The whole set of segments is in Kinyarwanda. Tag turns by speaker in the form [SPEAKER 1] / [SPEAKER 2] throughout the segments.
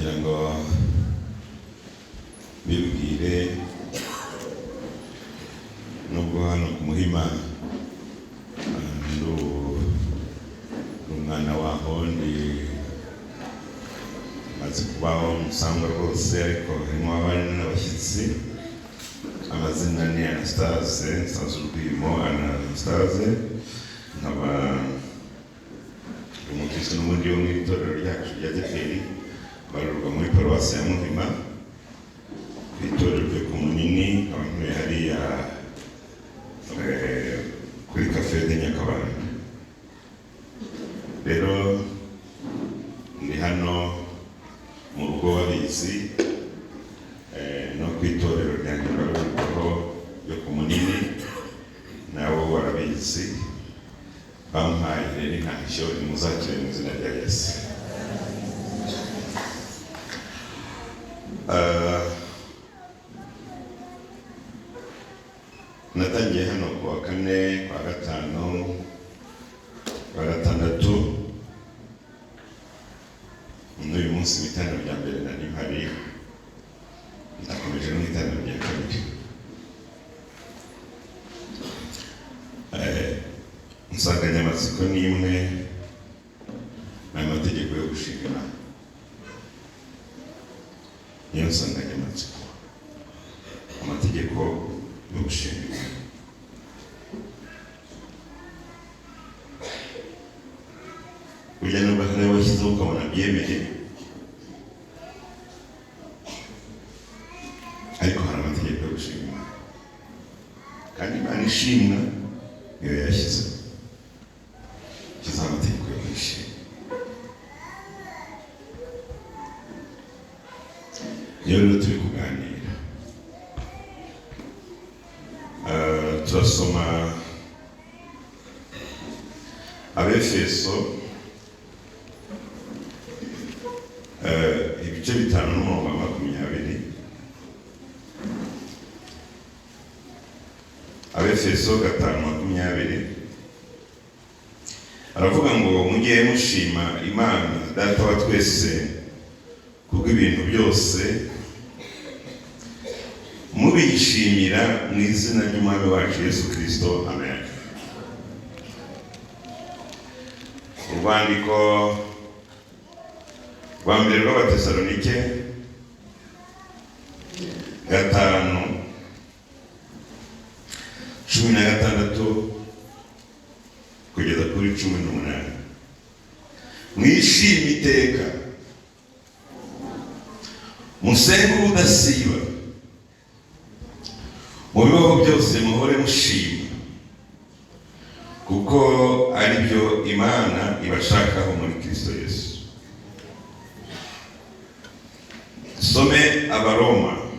[SPEAKER 1] kugira ngo bibwire nubwo hano ku Muhima umwana waho ndi maze kubaho musangwa rwose, ariko harimo abana n'abashyitsi. Amazina ni Anastase Nsanzurwimo Anastase, nkaba umukristo n'umundi wo mu itorero ryacu rya Adeperi barurwa muri paruwasi ya Muhima ku itorero ryo ku Munini, abantu hariya kuri Cafe de Nyakabanda. Rero ndi hano mu rugo w'abizi no ku itorero rya Nyakabanda ryo ku Munini, nabo warabizi. Bampaye rero intashyo nimuzakire mu izina rya Yesu. Natangiye hano kuwa kane, kwa gatanu, kwa gatandatu. N'uyu munsi w'itanu rya mbere nari mpari, ndakomeje n'itanu rya kabiri. Insanganyamatsiko ni imwe, ni amategeko yo gushinga Imana. Niyo nsanganyamatsiko, amategeko yo gushinga Imana. Ujya n'ubwo hari washyizeho ukabona byemeye, ariko hari amategeko yo gushinga Imana, kandi Imana ishimwa niyo yashyizeho. Amategeko yo kwishima. Iyo rero turi kuganira, turasoma Abefeso ibice 5 n'umurongo wa 20. Abefeso 5:20 aravuga ngo mujye mushima Imana Data wa twese kuko ibintu byose mubishimira mu izina ry'Umwami wacu Yesu Kristo. Amen. Urwandiko rwa mbere rw'Abatesalonike 5:16 kugeza kuri 18. Mwishime iteka, musenge ubudasiba, mu bibaho byose muhore mushima, kuko ari byo Imana ibashakaho muri Kristo Yesu. Some Abaroma,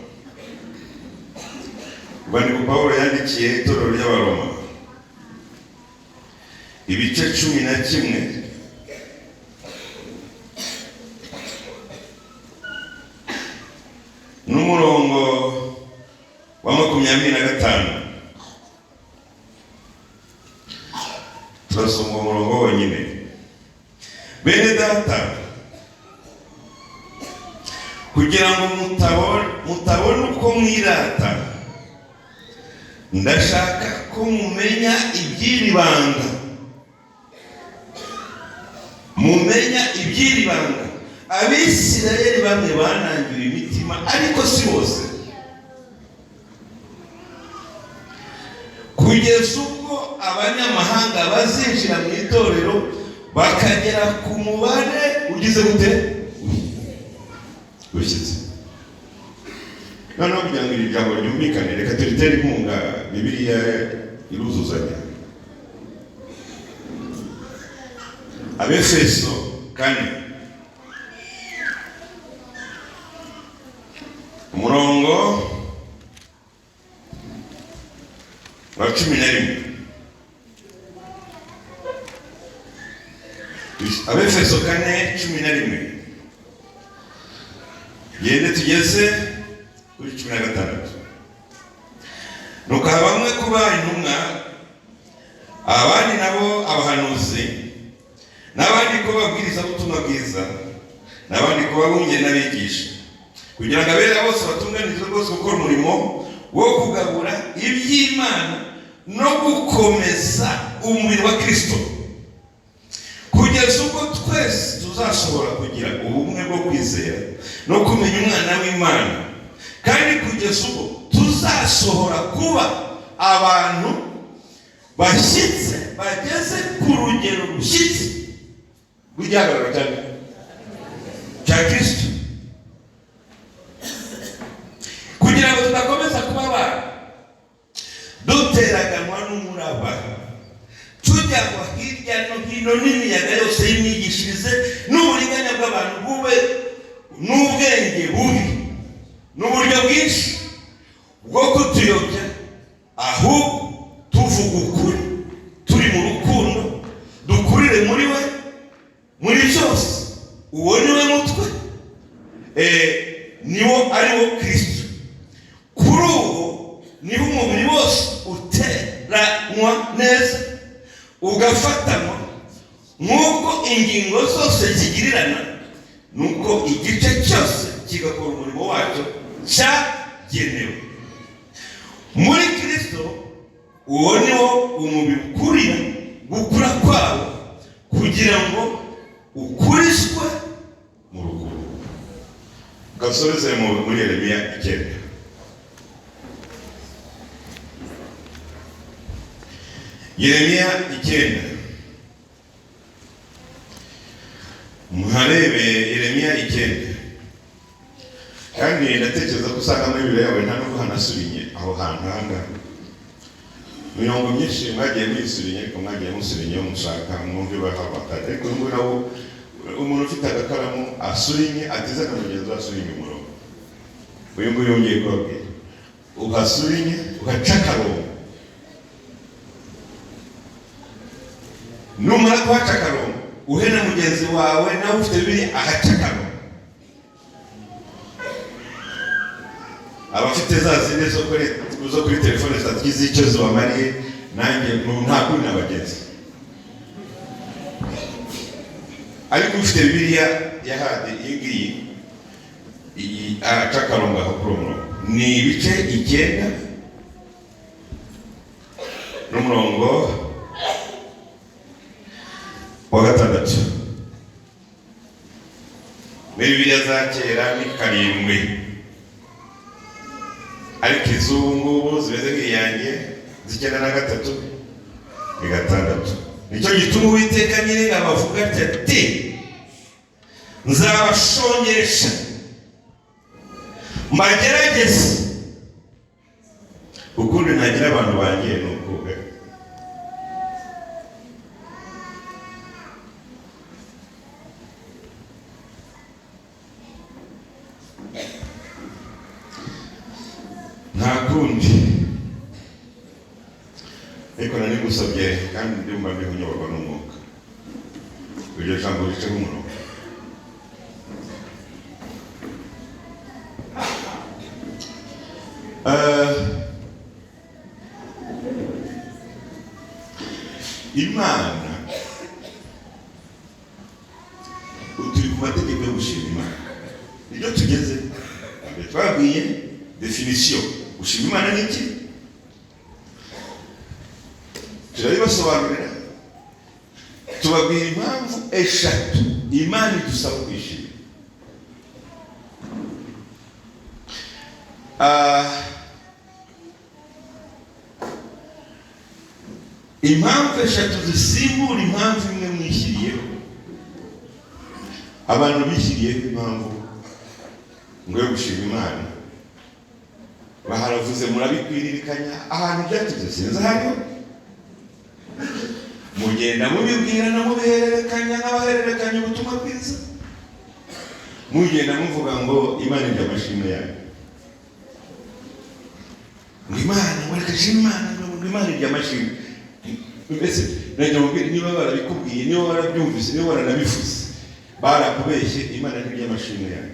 [SPEAKER 1] urwandiko Pawulo yandikiye itorero ry'Abaroma, ibice 11 n'umurongo wa 25. Turasoma umurongo wonyine. Bene data, kugira ngo mutabona uko mwirata, ndashaka ko mumenya iby'iri banga. Mumenya iby'iri banga. Abisirayeli bamwe banangiwe imitima, ariko si bose. Kugeza ubwo abanyamahanga bazinjira mu itorero bakagera ku mubare ugize gute? Ushyitse. Noneho kugira ngo iri jambo ryumvikane, reka turitere inkunga Bibiliya iruzuzanya. Abefeso 4 umurongo wa 11. Abefeso 4:11 yende tugeze kuri 16. Nuko bamwe kuba intumwa, abandi nabo abahanuzi, n'abandi ko babwiriza ubutumwa bwiza, n'abandi kuba bungeri n'abigisha, kugira ngo abera bose batunganirizwe rwose gukora umurimo wo kugabura iby'Imana no gukomeza umubiri wa Kristo, kugeza ubwo twese tuzashobora kugira ubumwe bwo kwizera no kumenya umwana w'Imana, kandi kugeza ubwo tuzasohora kuba abantu bashyitse bageze ku rugero rushyitse rw'igihagararo cya Kristo, kugira ngo tudakomeza kuba abantu duteraganwa n'umuraba tujyanwa hirya no hino n'imiyaga yose y'imyigishirize n'uburiganya bw'abantu bube n'ubwenge bubi n'uburyo bwinshi bwo kutuyobya, ahubwo tuvuga ukuri turi mu rukundo, dukurire muri we muri byose. Uwo ni we mutwe, niwo ari wo Kristo. Kuri uwo niho umubiri wose uteranywa neza ugafatanywa nk'uko ingingo zose zigirirana, nuko igice cyose kigakora umurimo wacyo cyagenewe. Muri Kristo uwo niwo umubiri ukurira gukura kwawo, kugira ngo ukurizwe mu rukundo. Gasoreze muri Yeremiya 9. Yeremiya 9. Muharebe Yeremiya 9. Kandi ndatekereza ko usanga muri Bibiliya yawe nta nubwo hanasurinye aho hantu ahangaha. Mirongo myinshi mwagiye mwisurinye, ariko mwagiye musurinye yo mushaka mwumve bahabakade, ariko ngo nawo umuntu ufite agakaramu asurinye ateze na mugenzi asurinye umurongo. Uyu nguyu yongeye kubabwira, uhasurinye ugaca akarongo, numara kuhaca akarongo uhe na mugenzi wawe nawe ufite Bibiliya agaca akarongo. Abafite za zindi zo kuri telefone zitagize icyo zibamariye, nanjye nta kuri n'abagenzi, ariko ufite Bibiliya yahadi iyi agaca akarongo aho kuri umurongo ni ibice 9 n'umurongo wa 6. Muri Bibiliya za kera ni 7, ariko iz'ubu ngubu zimeze nk'iyanjye z'Icyenda na 3 ni 6. Nicyo gituma Uwiteka Nyiringabo avuga ati nzabashongesha mbagerageze, ukundi ntagira abantu bangiye ni ukuvuga. Nta kundi, ariko nari gusabye kandi ndumva ndiho nyoborwa n'umwuka, iryo jambo riceho umurongo. Imana, turi ku mategeko yo gushima Imana, nibyo tugeze. Twabwiye definition gushima Imana ni iki, turabibasobanurira, tubabwira impamvu 3 Imana idusaba kwishima. Impamvu 3 zisimbura impamvu imwe mwishyiriyeho. Abantu bishyiriyeho impamvu ngo yo gushima Imana, baharavuze murabikwiririkanya ahantu byatuze sinzi hariho, mugenda mubibwira na mubihererekanya n'abahererekanya ubutumwa bwiza, mugenda muvuga ngo Imana ijya amashimwe yayo, ngo Imana murekaje Imana, ngo Imana ijya amashimwe. Mbese najya mubwira, niba barabikubwiye, niba barabyumvise, niba baranabivuze, barakubeshye. Imana ijya amashimwe yayo.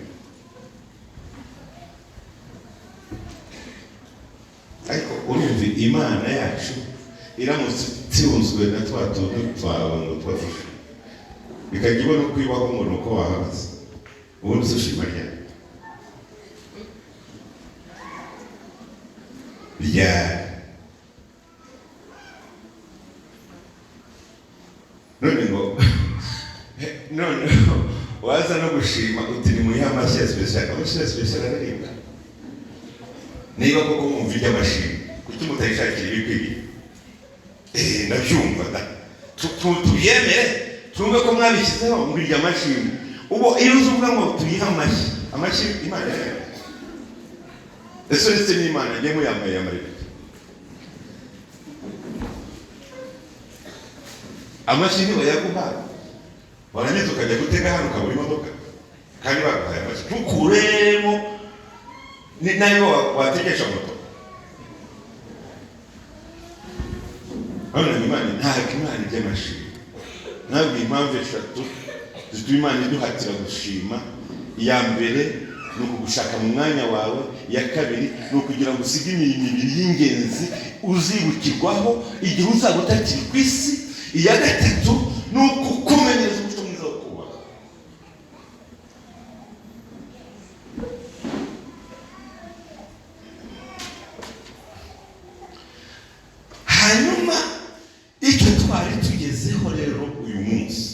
[SPEAKER 1] Ariko urumva Imana yacu iramutse tsiunzwe na twa tuntu twawe ngo twafashe, bikajya ibona uko ibaho umuntu uko wahagaze. ubundi ushima ryari none ngo none waza no gushima uti ni muyiha amashyi special amashyi special aririmba niba koko mwumva iby'amashyi kuki mutayishakira ibikwiriye ndabyumva tuyemere tumve ko mwabishyizeho ngo irya mashyi ubu iyo uzuvuga ngo tuyiha amashyi Imana ese uretse n'Imana njye muyambaye amarebe amashyi ntibayaguha warangiza ukajya gutega hano ukabura imodoka kandi baguhaye amashyi ntukuremo nayo wategesha moto hano Imana ntabwo Imana iby'amashyi ntabwo impamvu eshatu zituma Imana iduhatira gushima. Iya mbere ni ukugushaka mu mwanya wawe, iya kabiri ni ukugira ngo usige imirimo ibiri y'ingenzi uzibukirwaho igihe uzaba utakiri ku isi, iya gatatu ni ukukumenyereza umuco mwiza wo kubaho. Hanyuma icyo twari tugezeho rero uyu munsi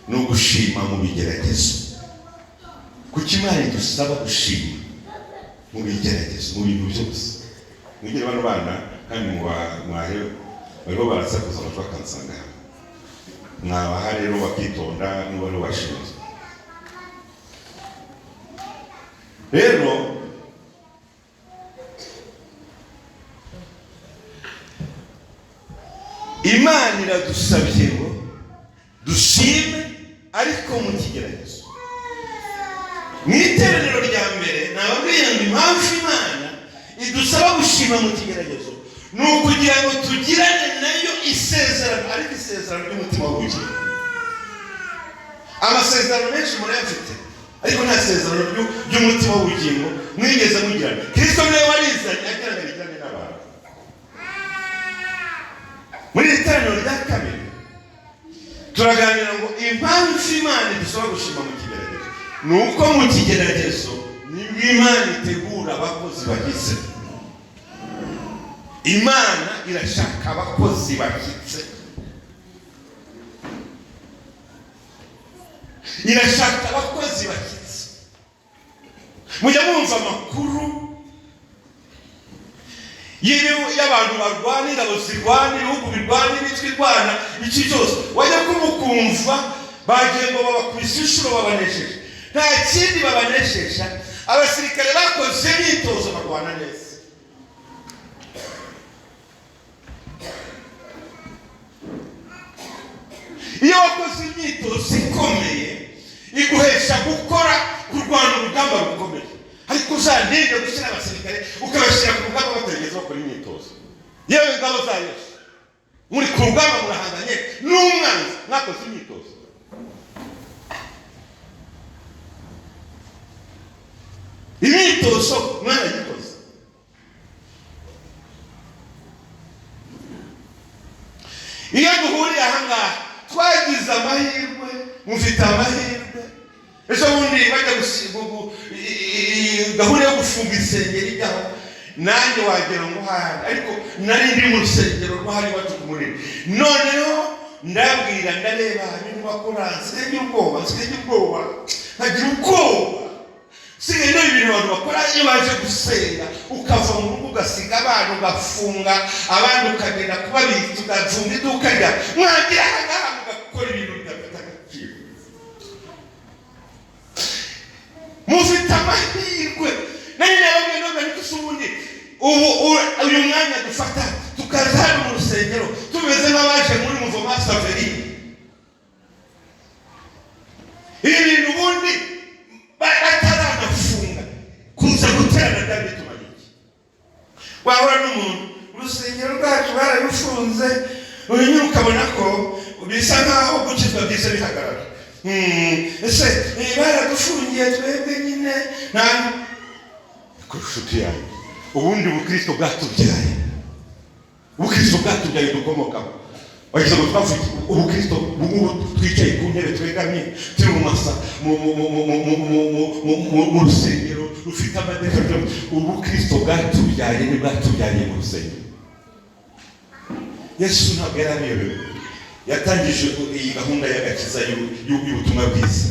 [SPEAKER 1] ni ugushima mu bigeragezo. Kuki Imana idusaba gushima mu bigeragezo, mu bintu byose? Mwigire bano bana kandi bariho barasakuza amajwi akansanga mwabaha rero bakitonda niba ariho bashinzwe. Rero Imana iradusabye ngo dushime ariko mu kigeragezo. Mu iteraniro rya mbere nababwiye ngo impamvu Imana idusaba gushima mu kigeragezo ni ukugira ngo tugirane nayo isezerano, ariko isezerano ry'umutima w'ubugingo. Amasezerano menshi murayafite ariko nta sezerano ry'umutima w'ubugingo mwigeze mugirana. Kristo niwe warizanye agira ngo rijyane n'abantu. Muri iteraniro rya kabiri turaganira ngo impamvu Imana idusaba gushima mu kigeragezo ni uko mu kigeragezo nibwo Imana itegura abakozi bagize. Imana irashaka abakozi bashyitse, irashaka abakozi bashyitse. Mujya mwumva amakuru y'abantu barwana, ingabo zirwana, ibihugu birwana, imitwe irwana, iki cyose wajya kumukumva bagiye ngo babakubise inshuro babanesheje. Nta kindi babanesheje, abasirikare bakoze imyitozo barwana neza. Iyo wakoze imyitozo ikomeye iguhesha kurwana urugamba rukomeye, ariko uzandinde gushyira abasirikare ukabashyira ku rugamba batarigeze bakora imyitozo. Yewe ingabo za Yesu muri ku rugamba murahanganye n'umwanzi mwakoze imyitozo. Imyitozo mwarayikoze. Iyo duhuriye ahangaha twagize amahirwe, mufite amahirwe. Ejo bundi bajya gahunda yo gufunga insengero ijyaho, nanjye wagira ngo hari, ariko nari ndi mu rusengero rw'ahari iwacu ku Munini. Noneho ndabwira ndareba ibintu bakora, nsigaye ubwoba, nkagira ubwoba. Sigaye ndeba ibintu abantu bakora iyo baje gusenga, ukava mu rugo ugasiga abantu, ugafunga abandi, ukagenda kubabitsa, ugacunga iduka rya mwagira ahangaha mugakora ibintu bidafite agaciro. Mufite amahirwe. Nari nababwiye none ariko si ubundi uyu mwanya dufata tukaza hano mu rusengero tumeze nk'abaje muri Muvoma Saveri. Ibi bintu ubundi bataranafunga kuza guterana ndabyo tumaniki. Wahora n'umuntu urusengero rwacu bararufunze, uyu ukabona ko bisa nkaho gukizwa byiza bihagarara. Ese baradufungiye twebwe nyine nta kushuti yawe. Ubundi ubukristo bwatubyaye, ubukristo bwatubyaye dukomokaho. wagize ngo twavuye ubukristo ubu twicaye ku ntebe twegamye turi mu masa mu rusengero rufite amadekaro. Ubukristo bwatubyariye mu rusengero. Yesu ntabwo yari abiyobewe. Yatangije iyi gahunda y'agakiza y'ubutumwa bwiza.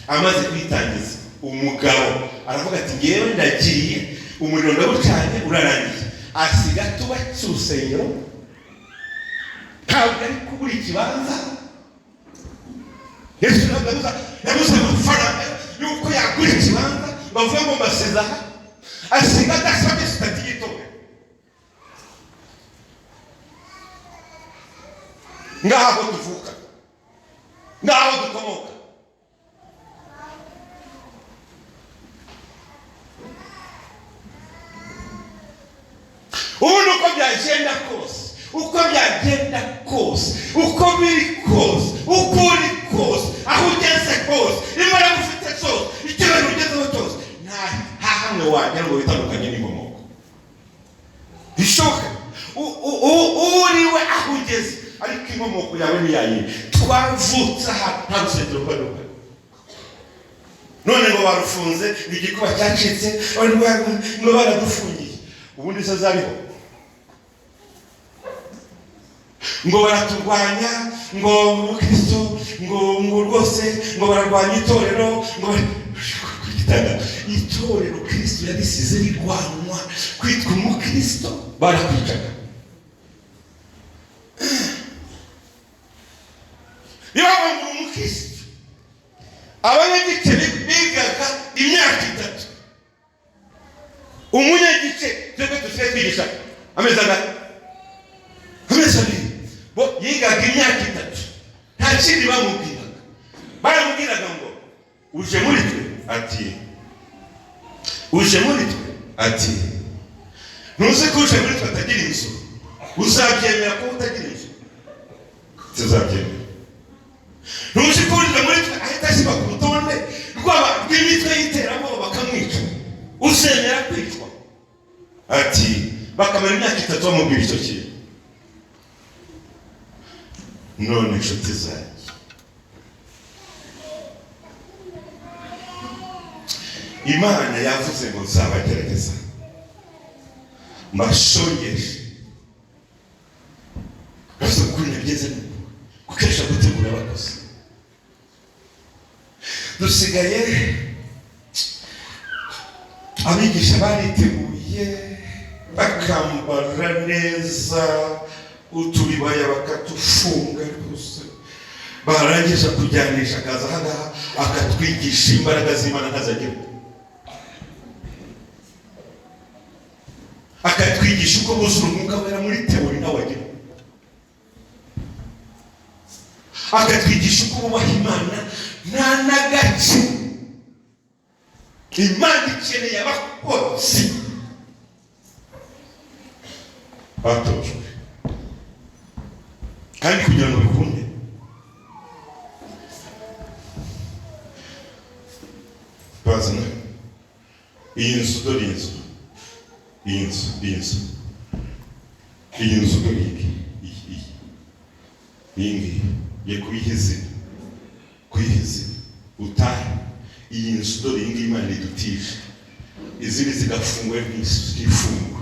[SPEAKER 1] Amaze kwitangiza umugabo aravuga ati ngewe ndagiye, umuriro ndawucanye urarangiye. Asiga tubatse urusengero, ntabwo ari kubura ikibanza. Yesu yabuze amafaranga yuko yagura ikibanza bavuga ngo mbaseza aha. Asiga adasabye sitati y'itorero. Ngaho tuvuka, ngaho dukomoka. Ubu nuko byagenda kose, uko byagenda kose, uko biri kose, uko uri kose, aho ugeze kose, imbaraga ufite zose, ikibazo ugezeho cyose, nta hamwe wagira ngo bitandukanye n'inkomoko. Bishoboka uriwe aho ugeze, ariko inkomoko yawe ni yayo. Twavutse aha nta rusengero rwari. None ngo barufunze, igikuba cyacitse, ngo baradufungiye. Ubundi se zariho ngo baraturwanya, ngo ubukristo, ngo rwose, ngo bararwanya itorero, ngo kwitanga itorero. Kristo yabisize rigwanwa. Kwitwa umukristo barakwicaga. Niba ngo umukristo, abanyagice bigaga imyaka 3. Umunyagice twebwe dusigaye twigisha amezi 2. Bo yigaga imyaka 3. Nta kindi bamubwiraga. Baramubwiraga ngo uje muri twe, ati uje muri twe, ati ntuzi ko uje muri twe atagira inzu, uzabyemera ko utagira inzu? Tuzabyemera. Ntuzi ko uje muri twe ahita ashyirwa ku rutonde rw'imitwe y'iterabwoba bakamwica, uzemera kwicwa? Ati bakamara imyaka 3 bamubwira icyo kintu. None inshuti zanjye, Imana yavuze ngo nzabagerageza, mbashongeshe. Bose kuri nageze gukesha gutegura abakozi. Dusigaye abigisha bariteguye, bakambara neza, uturibaya bakatufunga rwose. Barangije kujyanisha akaza ahangaha akatwigisha imbaraga z'Imana ntazagira, akatwigisha uko buzura umwuka wera muri teori ntawagira, akatwigisha uko bubaha Imana nta n'agace. Imana ikeneye abakozi batojwe, kandi kugira ngo bikunde bazana iyi nzu. Dore iyi nzu dore iyi ye kuyihizi utahe. Iyi nzu dore iyi Imana idutije, izindi zigafungwe nk'ifungo.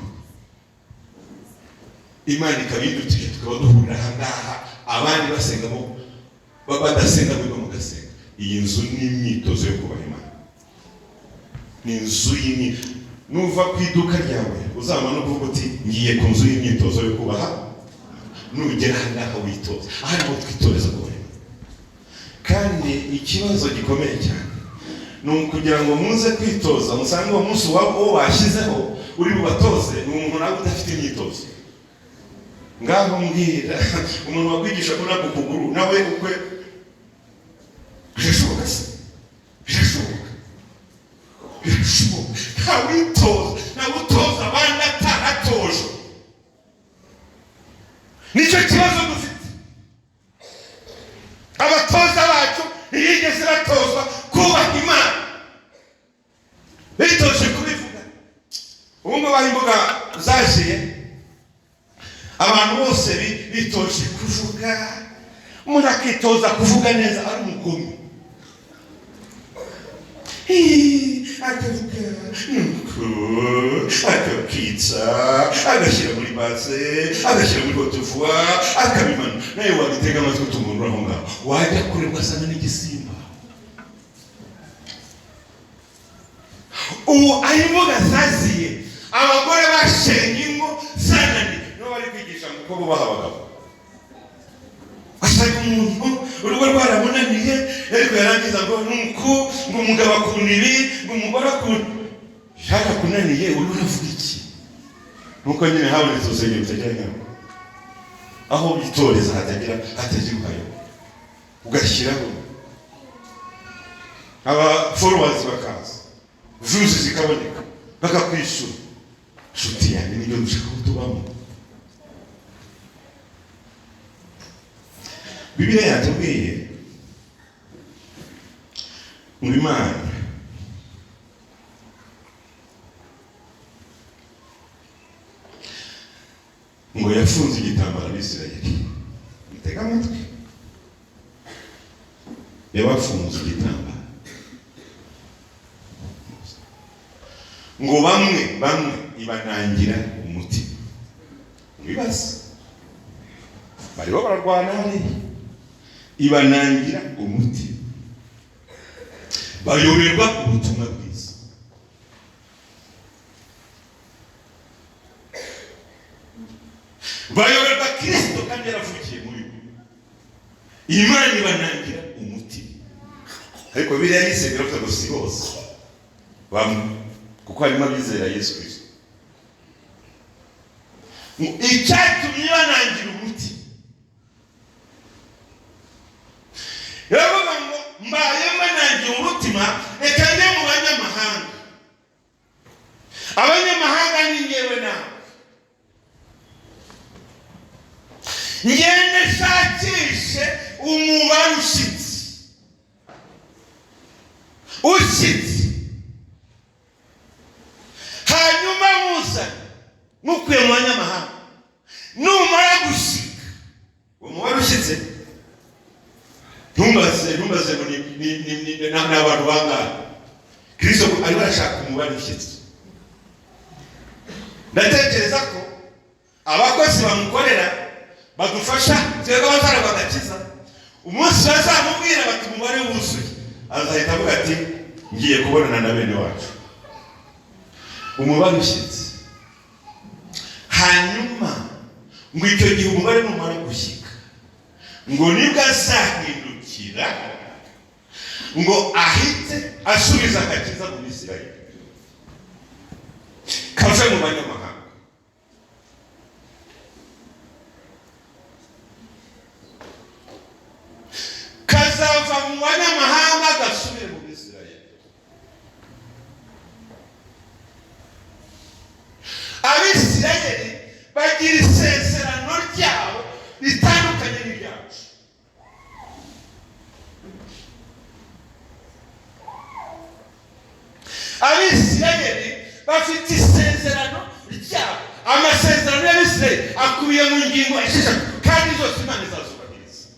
[SPEAKER 1] Imana ikabidutije, tukaba duhurira ahangaha, abandi basengamo badasenga ngo mugasenga. Iyi nzu ni imyitozo yo kubaha Imana. Ni inzu y'imyitozo. Nuva ku iduka ryawe uzama no kuvuga uti ngiye ku nzu y'imyitozo yo kubaha. Nugera ahangaha witoza, aha niho twitoreza kubaha Imana. Kandi ikibazo gikomeye cyane ni ukugira ngo muze kwitoza, musange uwo munsi wo washyizeho uri bubatoze ni umuntu nawe udafite imyitozo. Ngaho mbwira umuntu wakwigisha ko nako kuguru nawe ukwe birashoboka se? Birashoboka. Ntawitoza, ntawutoza abandi ataratoje. Nicyo kibazo dufite. Abatoza bacu ntiyigeze batozwa kubaha Imana. Bitoje kubivuga. Ubu ngo baha imbuga zaziye, abantu bose bitoje kuvuga, umuntu akitoza kuvuga neza ari umugome. Akavuga nuko akakitsa agashyira muri base agashyira muri hotuvwa akabimana, nawe wagitega amatwi utumura aho ngaho wajya kure ugasanga n'igisimba. Ubu arimo gasaziye abagore bashenye ingo zananiye nibo bari kwigisha ngo uko bubaha abagabo. Asanga umuntu urugo rwaramunaniye ariko yarangiza ngo nuko ngo umugabo akunda ibi ngo umugore akunda shaka kunaniye uri uravuga iki? Nuko nyine habonetse usenge utajyanye aho bitoreza hatagira uhayo ugashyiraho aba followers bakaza views zikaboneka bakakwishura. Nshuti yanjye nibyo dushaka kutubamo. Bibiliya yatubwiye ngo Imana ngo yafunze igitambaro Abisirayeli. Mutega amatwi, yabafunze igitambaro ngo bamwe ibanangira umutima. Mwibaze, bariho bararwana hariya, ibanangira umutima, bayoberwa ubutumwa bwiza. Bayoberwa Kristo kandi yaravukiye muri bo. Imana ibanangira umutima. Ariko Bibiliya yisegera ko si bose bamwe, kuko harimo abizera Yesu Kristo. Icyatumye ibanangira umutima, yavuga ngo mbaye mbanangiye umutima reka njye mu banyamahanga. Abanyamahanga ni ngewe nawe, ngende shakishe umubare ushyitse hanyuma muzane mukuye mu banyamahanga. Numara gushika umubare ushyitse, ntumbaze ngo ni abantu bangahe. Kristo ari barashaka umubare ushyitse. Ndatekereza ko abakozi bamukorera badufasha twebwe abazara bagakiza, umunsi bazamubwira bati umubare wuzuye, azahita avuga ati ngiye kubonana na bene wacu. Umubare ushyitse, hanyuma ngo icyo gihe umubare numara gushyika ngo nibwo azahindukira ngo ahite asubiza agakiza mu Bisirayeli kave mu banyamahanga. Kazava mu banyamahanga gasubire mu Bisirayeli. Abisirayeli bagira isezerano ryabo ritandukanye n'iryacu. Abisirayeli bafite isezerano ryabo. Amasezerano y'Abisirayeli akubiye mu ngingo esheshatu kandi zose Imana izazubahiriza.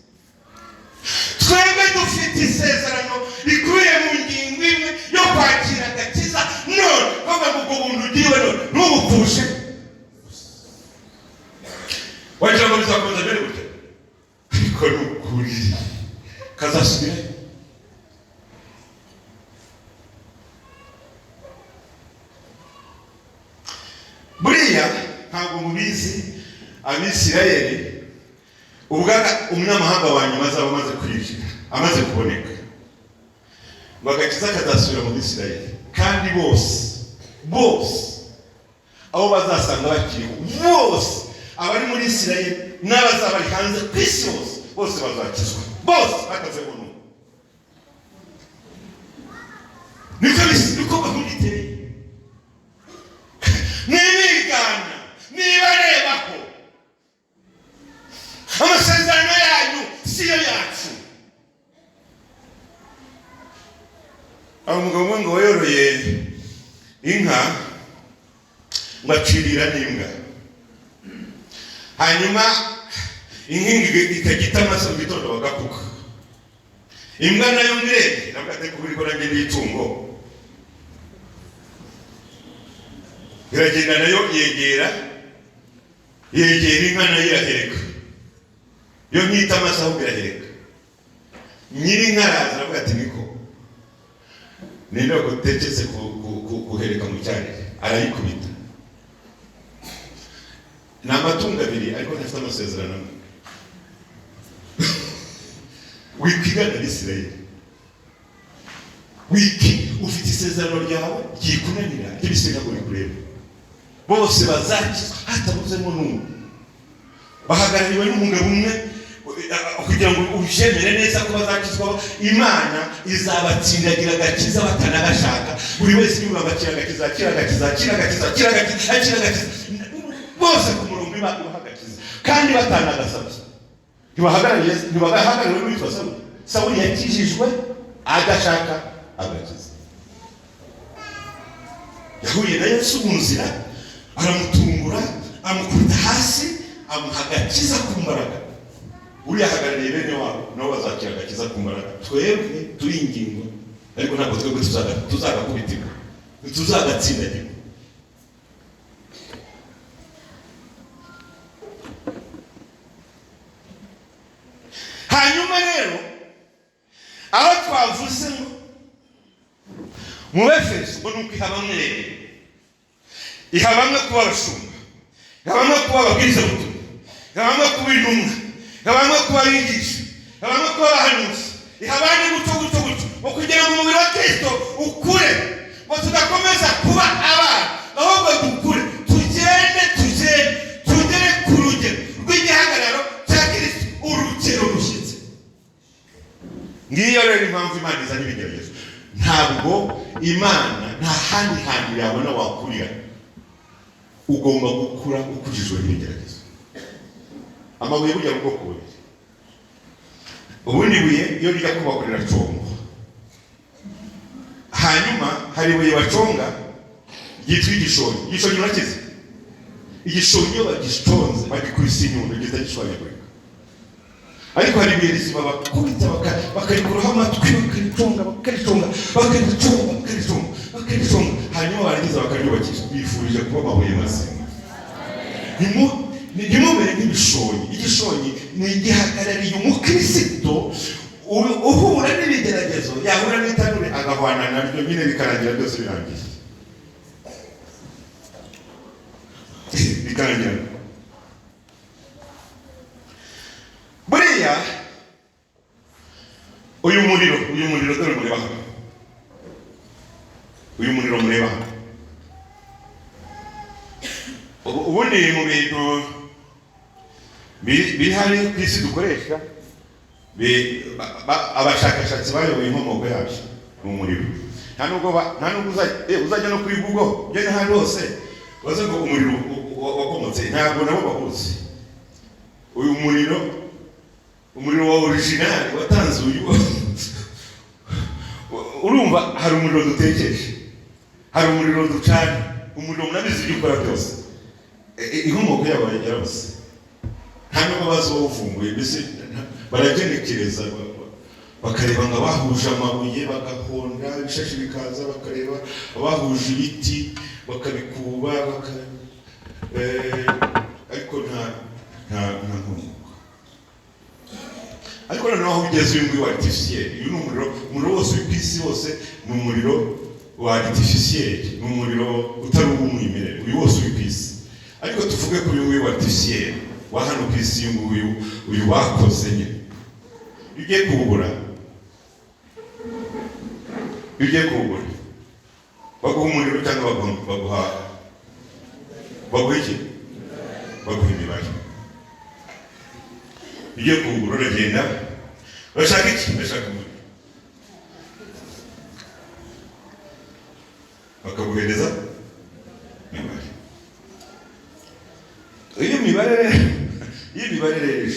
[SPEAKER 1] Twebwe dufite isezerano rikubiye mu ngingo imwe yo kwakira agakiza none kuva mu buntu ugiriwe none ntubupfushe. Wagira ngo bizakomeza mbere gute? Ariko ni ukuri kazasubirayo. Buriya ntabwo mubizi, Abisirayeli ubwaga umunyamahanga wa nyuma azaba amaze kwinjira, amaze kuboneka, bagakiza kazasubira mu Bisirayeli. Kandi bose aho bazasanga bakiriho, bose abari muri Isirayeli n'abazaba bari hanze ku isi bose bazakizwa, bose bakaze mu ntumwa. Niko gahunda iteye. Nibigana, nibarebaho amasezerano yanyu siyo yacu. Umugabo umwe ngo yoroye inka ngo acirira n'imbwa, hanyuma inkingi ikagita amaso mu gitondo bagakuka. Imbwa nayo ngirende nabwo ate kubiriko nanjye n'itungo iragenda nayo yegera inka nayo irahereka. Yo nkita amaso aho irahereka. Nyiri inka araza aravuga ati niko ninde wagutegetse kuhereka mu cyarire? Arayikubita. Ni amatungo abiri ariko ntafite amasezerano amwe. Wikigana Isirayeli, ufite isezerano ryawe ryikunanira ry'ibisiga ngo rikurebe. Bose bazakizwa hatabuzemo n'umwe. Bahagarariwe n'umugabo umwe kugira ngo ushemere neza ko bazakizwa. Imana izabatsindagira agakiza batanagashaka. Buri wese niba bakiragakiza bose ku murongo Imana ibahagakiza kandi batanagasabye. Ntibahagarariwe n'uwitwa Sawuli. Sawuli yakijijwe agashaka agakiza. Yahuye na Yesu mu nzira, aramutungura, amukubita hasi, amuha agakiza ku mbaraga. Uriya ahagarariye bene wabo nabo bazakira agakiza ku mbaraga. Twebwe turi ingingo ariko ntabwo twebwe tuzagakubitika, tuzagatsindagira. Hanyuma rero aho twavuze ngo mu Efeso ngo nuko ihabamwe rero, ihabamwe kuba abashumba, ihabamwe kuba ababwiriza butumwa, ihabamwe kuba intumwa, ihabamwe kuba abigisha, ihabamwe kuba abahanuzi, ihabamwe gutyo ngo kugira ngo umubiri wa Kristo ukure, ngo tudakomeza kuba abana ahubwo dukure, tugere ku rugero rw'igihagararo cya Kristo, urugero rushyitse. Ngiyo rero impamvu Imana izana ibigeragezo. Ntabwo Imana nta handi hantu yabona wakurira. Ugomba gukura ukujijwe n'ibigeragezo. Amabuye burya bwoko bubiri. Ubundi buye iyo rijya kubakwa riraconga. Hanyuma hari ibuye baconga ryitwa igishonyi. Igishonyi urakize? Igishonyi iyo bagiconze bagikubise inyundo gihita gishwanyagurika. Ariko hari ibuye rizima bakubita bakarikuraho amatwi, bakariconga hanyuma barangiza bakaryubakisha. Bifurije kuba amabuye mazima. Ntimumere nk'ibishonyi. Igishonyi ni igihagarariye umukristo uhura n'ibigeragezo, yahura n'itanure agahwana nabyo nyine bikarangira byose birangiye. Bikarangira. Buriya uyu muriro dore mureba hano. Uyu muriro mureba hano. Ubundi mu bintu bihari ku isi dukoresha, abashakashatsi bayoboye inkomoko yabyo mu muriro. Nta nubwo uzajya no kuri Google ugenda ahandi hose baze ngo umuriro wakomotse, ntabwo nabo bahuze. Uyu umuriro wa original watanze uyu. Urumva hari umuriro dutekesha, hari umuriro ducana, umuriro munabizi ibyo ukora byose. Inkomoko yabo yarose. Nta nubwo bazovumbuye, mbese baragenekereza bakareba ngo bahuje amabuye bagahonda ibishashi bikaza, bakareba bahuje ibiti bakabikuba ariko nta nkomoko. Ariko noneho aho ugeze uyu nguyu wa artificiel, uyu ni umuriro wose uri ku isi wose ni umuriro wa artificiel, ni umuriro utari uw'umwimerere. Uyu wose uri ku isi, ariko tuvuge ko uyu nguyu wa artificiel wa hano ku isi, uyu wakoze nyine. Iyo ugiye kuwubura baguha umuriro cyangwa baguha iki? Baguha imibare. Iyo ugiye kuwubura uragenda urashaka iki? Urashaka umuriro, bakaguhereza imibare. Iyo mibare rero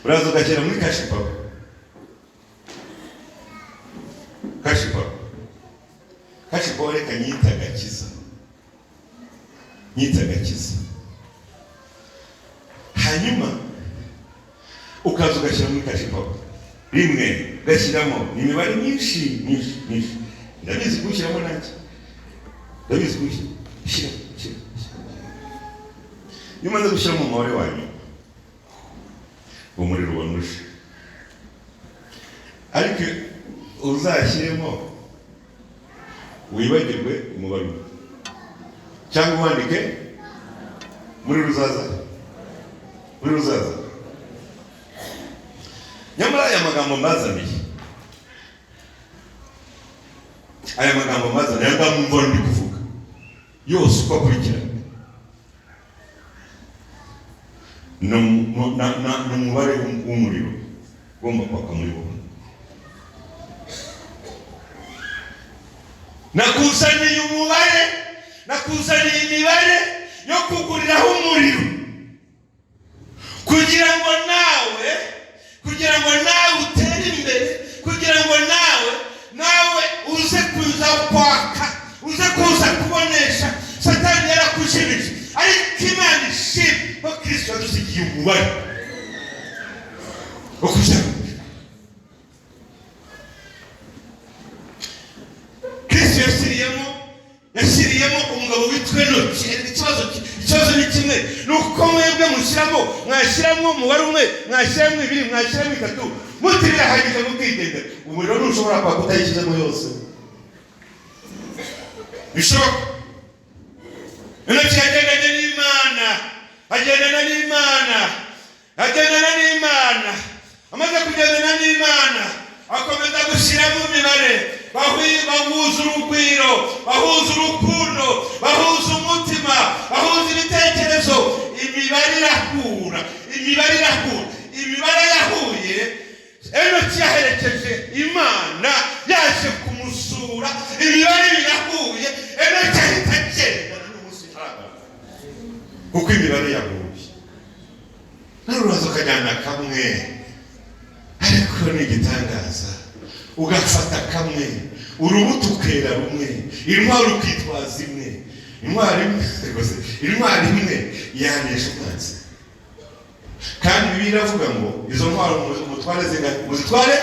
[SPEAKER 1] uraza ugashyira muri kashi pawa. Reka nyita agakiza. Hanyuma ukaza ugashyira muri kashipawa rimwe ugashyiramo imibare myinshi ndabizi kuwushyiramo nanjye ndabizi kuwushyira iyo umaze gushyiramo umubare wanyu umuriro ubona uje ariko uzashyiremo wibagirwe umubare umwe cyangwa wandike muri ruzaza nyamara aya magambo mbazaniye aya magambo ndi kuvuga yose uko akurikirana ni umubare w'umuriro ugomba kwaka muri wowe. nakuzaniye imibare yo kuguriraho umuriro kugira ngo nawe utere imbere, kugira ngo nawe uze kuza kwaka, uze kuza kubonesha. Satani yarakujimije ariko Imana ishimwe ko Kristo yadusigiye umubare wo kujya. Kristo yashyiriyemo umugabo witwa Enoki. Ikibazo ni kimwe, ni uko mwebwe mwashyiramo umubare umwe, mwashyiramo ibiri, mwashyiramo itatu, muti birahagije mukigendera. Umuriro ntushobora kwaka utayishyizemo yose, bishoboka. Enoki yagendanye n'Imana, amaze kugendana n'Imana akomeza gushyiramo imibare. Bahuza urugwiro, bahuza urukundo, bahuza umutima, bahuza ibitekerezo. Imibare yahuye. Enoki yaherekeje Imana yaje kumusura, imibare yahuye. Enoki ahita agenda n'umunsi kuko imibare yahuye. N'urubazo ukajyana kamwe, ariko ni igitangaza. Ugafata kamwe, urubuto ukera rumwe, intwari ukitwaza imwe. Intwari imwe yanesha umwanzi. Kandi Bibiliya iravuga ngo izo ntwari muzitware.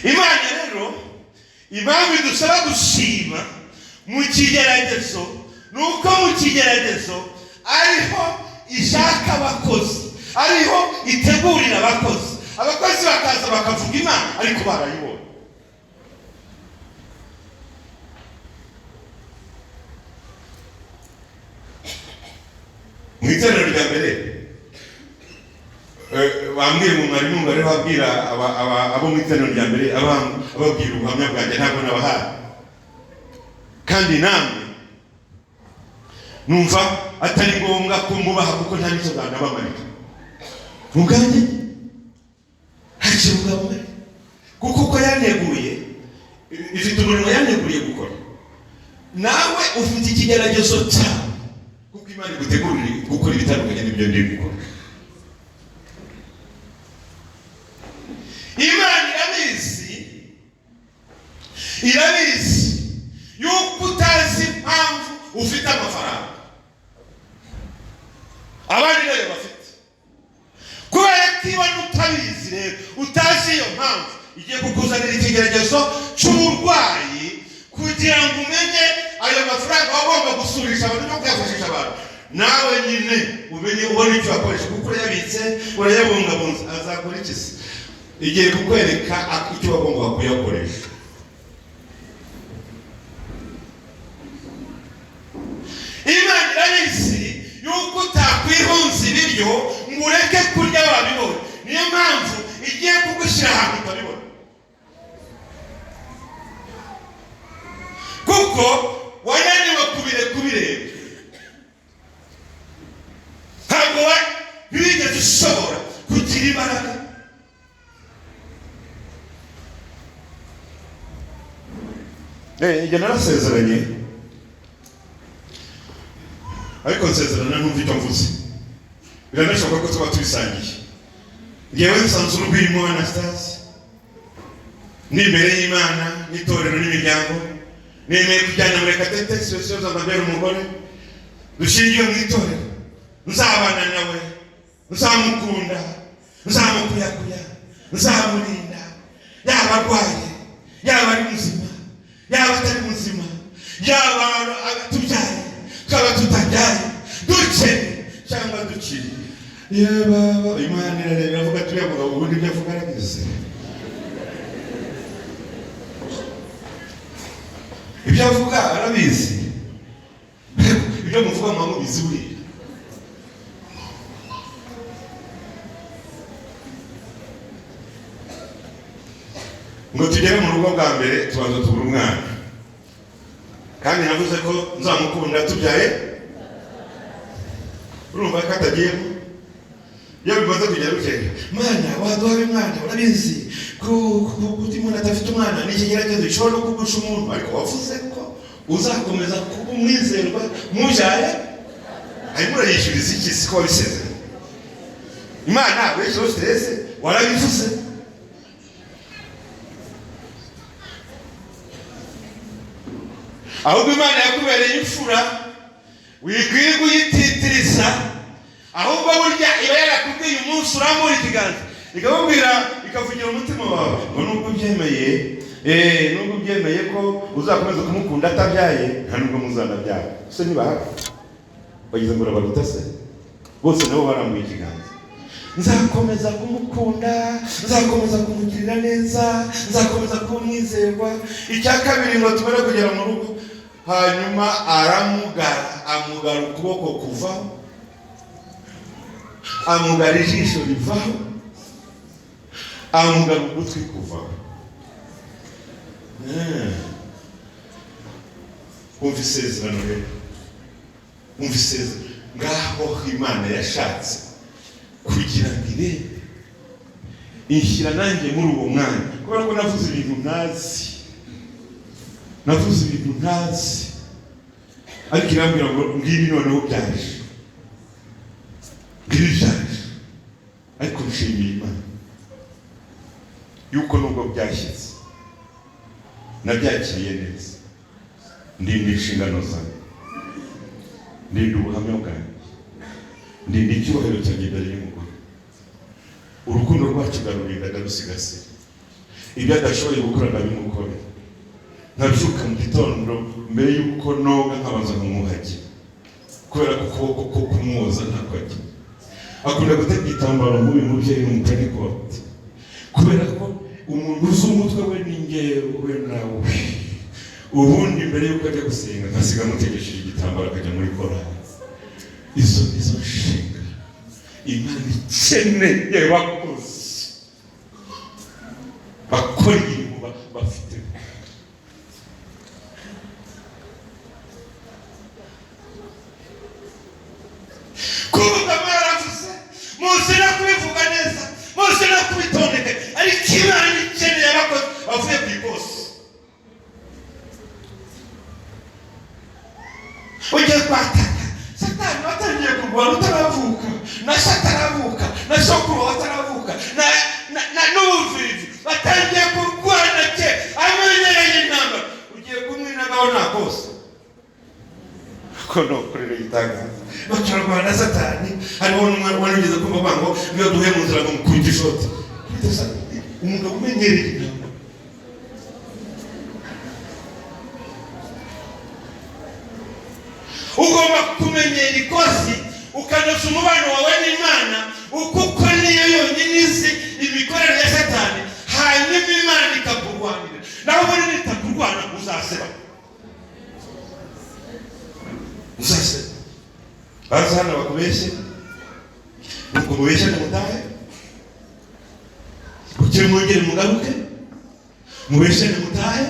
[SPEAKER 1] Imana rero impamvu idusaba gushima mu kigeragezo, ni uko mu kigeragezo ariho ishaka abakozi, ariho itegurira abakozi bakaza bakavuga Imana ariko barayibona. Mu iterero rya mbere bambwiye mu mwarimu bari babwira abo mu iterero rya mbere ababwira ubuhamya bwanjye ntabwo nabahaye, kandi namwe numva atari ngombwa ko mubaha kuko nta n'icyo banabamarira. Muganje ntacyo mubamarira kuko uko yaneguye ifite umurimo yaneguriye gukora. Nawe ufite ikigeragezo cyawe kuko Imana igutegurira gukora ibitandukanye n'ibyo ndi gukora. Imana irabizi yuko utazi impamvu ufite amafaranga, abandi nayo bafite. Kubera ko ibona utabizi rero, utazi iyo mpamvu, igiye kukuzanira ikigeragezo cy'uburwayi kugira ngo umenye ayo mafaranga wagomba gusurisha abantu no kuyafashisha abantu. Nawe nyine umenye ubona icyo wakoresha, kuko urayabitse urayabungabunza. Azakora iki se? Igiye kukwereka icyo wagomba kuyakoresha. Imana irabizi yuko utakwihunza ibiryo ngo ureke kurya wabibona. Niyo mpamvu igiye kugushyira ahantu utabibona, kuko wananiwe kubireba. Ntabwo wigeze ushobora kugira imbaraga. Igihe narasezeranye, ariko nsezerana ntumva icyo mvuze. Biranashoboka ko tuba tubisangiye. Ngewe nsanzwe urwimo Anastase, ni imbere y'Imana n'itorero n'imiryango, nemeye kujyana muri Murekatete Sosiyo z'amabere umugore dushingiye mu itorero. nzabana nawe, nzamukunda, nzamukuyakuya, nzamurinda, yaba arwaye, yaba ari muzima, yaba atari muzima, yaba tubyaye, twaba tutabyaye, dukene cyangwa dukiri. Yaba Imana irareba avuga turiya mugabo ubundi ibyo avuga arabizi. Ibyo avuga arabizi. Ibyo muvuga mwamubizi buriya. Ngo tugere mu rugo bwa mbere tubanza tubura umwana, kandi navuze ko nzamukunda tubyaye. Urumva ko atagiyemo. Iyo bimaze kugera ukenya, Mana waduhaye umwana, urabizi ko umuntu adafite umwana ni ikigeragezo gishobora no kugusha umuntu, ariko wavuze ko uzakomeza kuba umwizerwa mubyaye. Hanyuma urayishyuriza iki si ko wabisezeranye? Imana wishyura stress warabivuze. Ahubwo Imana yakubereye imfura, wikwiye kuyititiriza, ahubwo burya iba yarakubwiye umunsi urambura ikiganza ikabubwira, ikavugira umutima wawe ngo nubwo ubyemeye ko uzakomeza kumukunda atabyaye, nta nubwo muzanabyara. Se ntibahaka bagize ngo urabaruta se? Bose nabo barambuye ikiganza. Nzakomeza kumukunda, nzakomeza kumugirira neza, nzakomeza kumwizerwa. Icya kabiri ngo tumere kugera mu rugo, hanyuma amugara ukuboko kuvaho, amugara ijisho rivaho, amugara ugutwi kuvaho. Umva isezerano rero, umva isezerano. Ngaho Imana yashatse kugira ngo irebe, inshyira nanjye muri uwo mwanya, kubera ko navuze ibintu ntazi, ariko irambwira ngo ngibi noneho byaje, ariko nshimiye Imana yuko nubwo byashyize nabyakiriye neza. Ndinda inshingano zanjye, ndinda ubuhamya bwanjye, ndinda icyubahiro cyanjye imbere y'umugore. Urukundo rwacu ndarurinda, ndarusigasira. Ibyo adashoboye gukora ndabimukorera. Nkabyuka mu gitondo mbere y'uko noga nkabanza nkumuhage, kubera ko ukuboko ko kumwoza ntako agira. Akunda guteka igitambaro nk'uyu mubyeyi w'umupentekote, kubera ko umuntu uzi umutwe we ni njyewe nawe. Ubundi mbere y'uko ajya gusenga nkasiga amutegesheje igitambaro akajya muri korali. Izo nshinga Imana ikeneye bakozi bakora ibintu bafite. Kuvuga mwaravuze, muzi no kubivuga neza, muzi no kubitondeka, ariko Imana ikeneye abakozi bavuye ku ikosi. Ugiye kwataka Satani watangiye kurwana utaravuka, na Sataravuka, na sokuru wataravuka, na n'ubuvivi batangiye kurwana ke amenyereye intambara. Ugiye kumwinagaho nta kose ko no kurira itangaza bacarwana na Satani. Hariho n'umwana wanigeze kumva bango niyo duhe mu nzira ngo mukubita ishoti. Umugabo umenyereye intambara, ugomba kumenyera ikosi, ukanoza umubano wawe n'Imana, kuko niyo yonyine izi imikorere ya Satani. Hanyuma Imana ikakurwanira. Naho ubundi nitakurwana uzaseba. Baza hano bakubeshye, nuko mubeshye mutahe, ukiri mwongere mugaruke, mubeshye mutahe.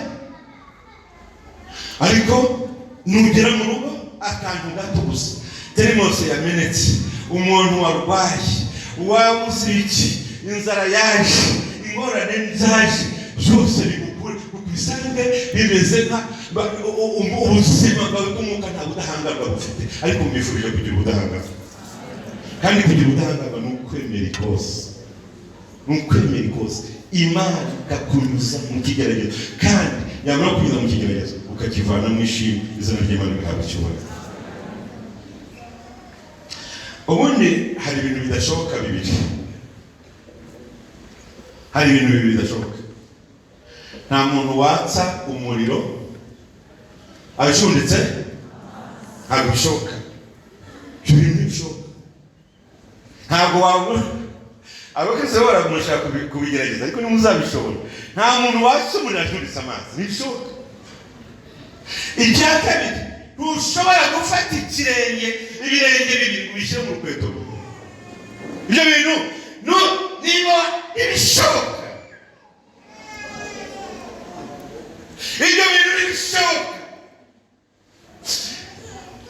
[SPEAKER 1] Ariko nugera mu rugo akantu gato gusa, terimose yamenetse, umuntu warwaye, wamuziki, inzara yaje, ingorane zaje, byose bisanzwe bimeze nka ubuzima bwawe bw'umwuka nta budahangarwa bufite, ariko mwifurije kugira ubudahangarwa. Kandi kugira ubudahangarwa ni ukwemera ikosi, Imana ikakunyuza mu kigeragezo, kandi yamara kunyuza mu kigeragezo ukakivana mu ishimwe, izina ry'Imana rihabwa icyubahiro. ubundi hari ibintu bidashoboka bibiri. Hari ibintu bibiri bidashoboka. Nta muntu watsa umuriro abishunditse, ntabwo bishoboka. Ibyo bintu bishoboka. Ntabwo wabura abakristo baramushaka kubigerageza, ariko nimuzabishobora. Nta muntu watsa umuriro ashunditse amazi, ntibishoboka. Icya kabiri, ntushobora gufata ibirenge bibiri ubishyire mu rukweto. Ibyo bintu niba ibishoboka, ibyo bintu ntibishoboka.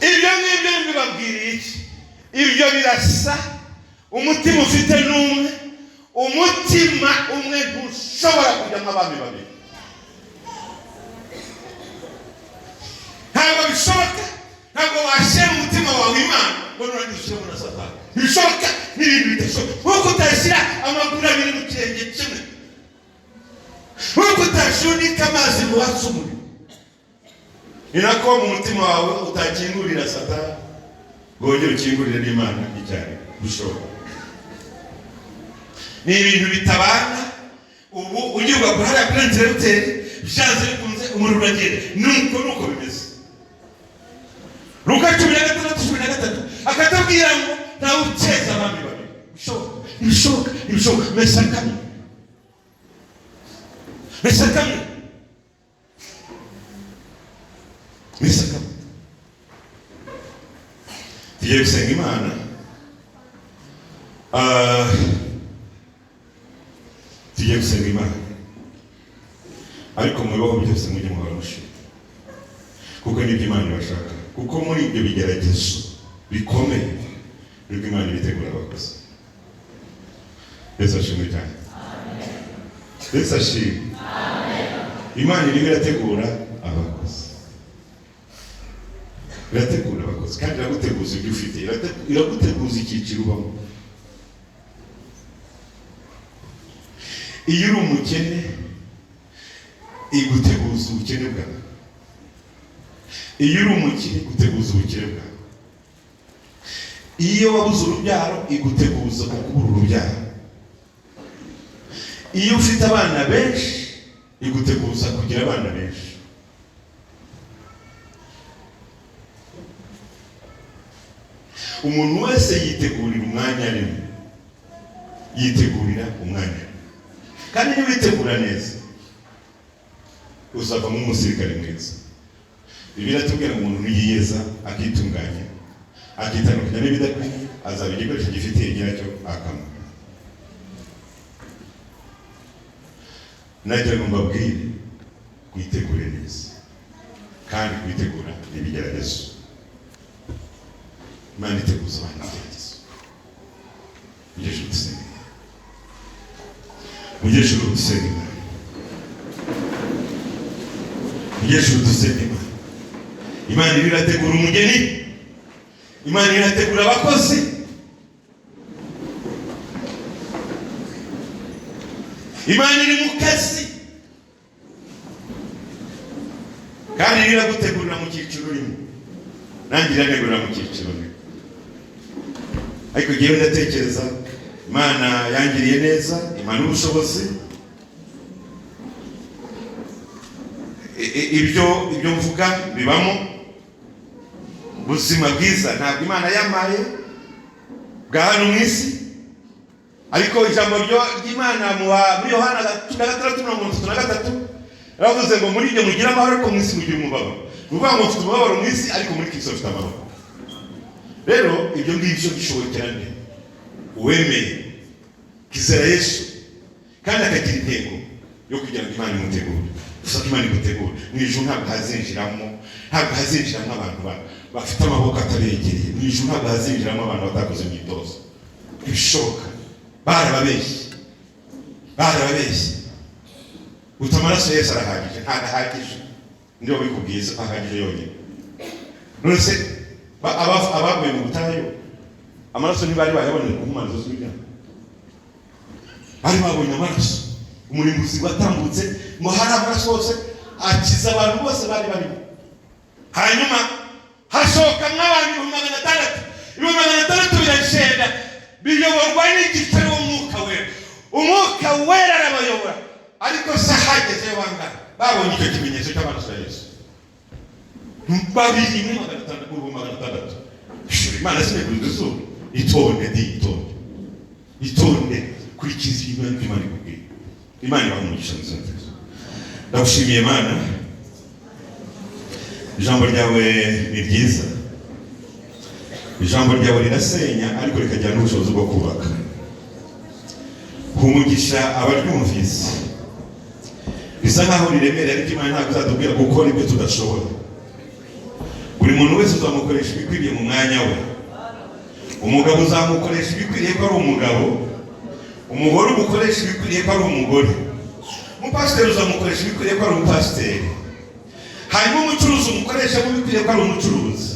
[SPEAKER 1] Ibyo ngibyo mbibabwiriye iki? Ibyo birasa, umutima ufite n'umwe, umutima umwe ntushobora kujyamo abami babiri. Ntabwo bishoboka. Ntabwo washyira mu mutima wawe Imana ngo nurangiza ushyiremo na Satani. Bishoboka n'ibintu bidashoboka. Nk'uko utashyira amaguru abiri mu kirenge kimwe, nk'uko utashunika amazi ngo watse umuriro, ni nako mu mutima wawe utakingurira Satani ngo wongere ukingurire n'Imana icyarimwe. Bishoboka. Ni ibintu bitabana. Ubu ugirwa guhara kuri interrupteri, byanze bikunze umuriro uragenda. Nuko bimeze. Luka 16:13 akatubwira ngo ntawe ukeza abami babiri. Bishoboka. Mesakamwe. Tugiye gusenga Imana. Tugiye gusenga Imana. Ariko mu bibaho byose mujye muhora mushima, kuko nibyo Imana ibashaka. Kuko muri ibyo bigeragezo bikomeye nibwo Imana ibitegura abakozi. Yesu ashimwe cyane. Yesu ashimwe. Imana irimo irategura abakozi. Irategura abakozi kandi iraguteguza ibyo ufite. Iraguteguza icyiciro ubamo. Iyo uri umukene, iguteguza ubukene bwawe. Iyo uri umukire, iguteguza ubukire bwawe. Iyo wabuze urubyaro, iguteguza kubura urubyaro. Iyo ufite abana benshi, iguteguza kugira abana benshi. Umuntu wese yitegurira umwanya arimo. Yitegurira umwanya. Kandi niba witegura neza, uzavamo umusirikare mwiza. Bibiliya itubwira ngo umuntu yiyeza akitunganya, akitandukanya n'ibidakwiye, azaba igikoresho gifitiye nyiracyo akamaro. Nagira ngo mbabwire, kwitegure neza kandi kwitegura ibigeragezo. Imana iteguza abantu ibigeragezo. Mujyeshuri dusenga. Imana irategura umugeni. Imana irategura abakozi. Imana iri mu kazi. Kandi iragutegurira mu cyiciro rimwe. Nanjye irategurira mu cyiciro rimwe. Ariko ngewe ndatekereza Imana yangiriye neza, Imana ubushobozi. Ibyo mvuga bibamo ubuzima bwiza. Ntabwo Imana yamaye bwa hano mu isi, ariko ijambo ry'Imana muri Yohana 6:33 ravuze ngo muri ibyo mugira amahoro, ariko mu isi mugira umubabaro. Uvuga ngo mfite umubabaro mu isi, ariko muri Kristo mfite amahoro. Rero ibyo ngibyo bishobokera nde? Uwemeye kizera Yesu kandi akagira intego yo kugira ngo Imana imutegure. Gusa Imana igutegura mu ijuru ntabwo hazinjiramo abantu bafite amaboko atabegereye. Mu ijuru ntabwo hazinjiramo abantu batakoze imyitozo. Ibishoboka barababeshye. Utamaraso Yesu arahagije, ntagahagije. Ndiyo bikubwiye se ahagije yonyine. None se abaguye mu butayu, amaraso ntibari bayabonera ku mpano zose z'ibyaha. Bari babonye amaraso. Umurimbuzi watambutse ngo hari amaraso hose akiza abantu bose bari barimo. Hanyuma hashoka nk'abantu 600 ibihumbi 600 biragenda biyoborwa n'igice n'umwuka wera. Umwuka wera arabayobora, ariko sahageze bangana babonye icyo kimenyetso cy'amaraso ya Yesu. Babiri mu 600 Imana sinekuze so itonde kurikiza ibintu Imana ikubwiye. Imana ibamugisha nzanze. Ndagushimiye Imana, ijambo ryawe ni ryiza, ijambo ryawe rirasenya ariko rikagira n'ubushobozi bwo kubaka. Humugisha abaryumvise, bisa nkaho riremereye ariko Imana ntabwo izatubwira gukora ibyo tudashobora. Buri muntu wese uzamukoresha ibikwiriye mu mwanya we. Umugabo uzamukoresha ibikwiriye ko ari umugabo, umugore umukoresha ibikwiriye ko ari umugore, umupasiteri uzamukoresha ibikwiriye ko ari umupasiteri, hanyuma umucuruzi umukoresha ibikwiriye ko ari umucuruzi,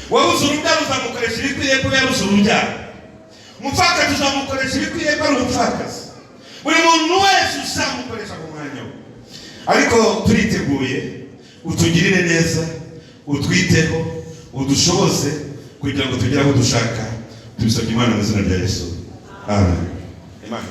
[SPEAKER 1] wabuze urubyaro uzamukoresha ibikwiriye ko yabuze urubyaro, umupfakazi uzamukoresha ibikwiriye ko ari umupfakazi. Buri muntu wese uzamukoresha mu mwanya we. Ariko turiteguye, utugirire neza, utwiteho, udushoboze kugira ngo tugere aho dushaka. Tubisabye Imana mu izina rya Yesu. Amen. Imana